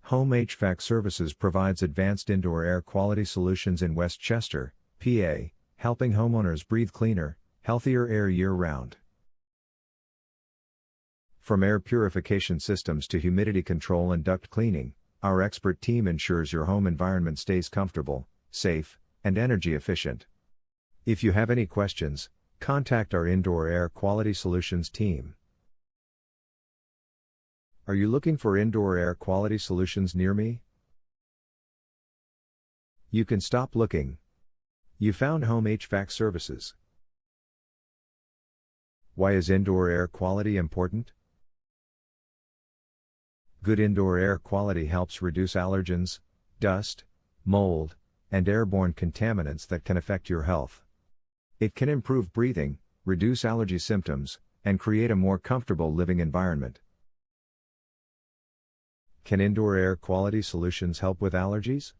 Home HVAC Services provides advanced indoor air quality solutions in Westchester, PA, helping homeowners breathe cleaner, healthier air year-round. From air purification systems to humidity control and duct cleaning, our expert team ensures your home environment stays comfortable, safe, and energy efficient. If you have any questions, contact our Indoor Air Quality Solutions team. Are you looking for indoor air quality solutions near me? You can stop looking. You found Home HVAC Services. Why is indoor air quality important? Good indoor air quality helps reduce allergens, dust, mold, and airborne contaminants that can affect your health. It can improve breathing, reduce allergy symptoms, and create a more comfortable living environment. Can indoor air quality solutions help with allergies?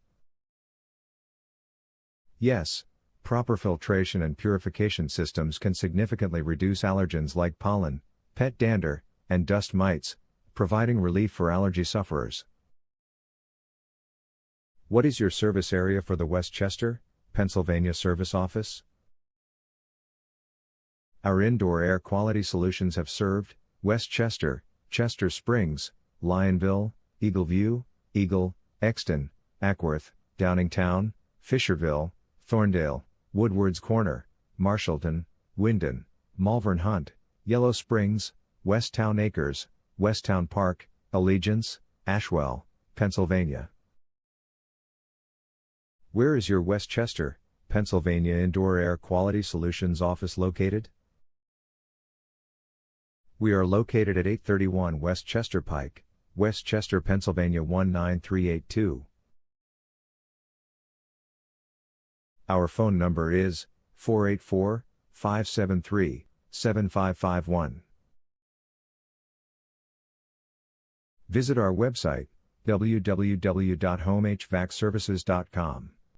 Yes, proper filtration and purification systems can significantly reduce allergens like pollen, pet dander, and dust mites, providing relief for allergy sufferers. What is your service area for the Westchester, Pennsylvania service office? Our indoor air quality solutions have served Westchester, Chester Springs, Lionville, Eagleview, Eagle, Exton, Ackworth, Downingtown, Fisherville, Thorndale, Woodward's Corner, Marshallton, Wyndon, Malvern Hunt, Yellow Springs, Westtown Acres, Westtown Park, Allegiance, Ashwell, Pennsylvania. Where is your Westchester, Pennsylvania Indoor Air Quality Solutions office located? We are located at 831 Westchester Pike, Westchester, Pennsylvania 19382. Our phone number is 484-573-7551. Visit our website, www.homehvacservices.com.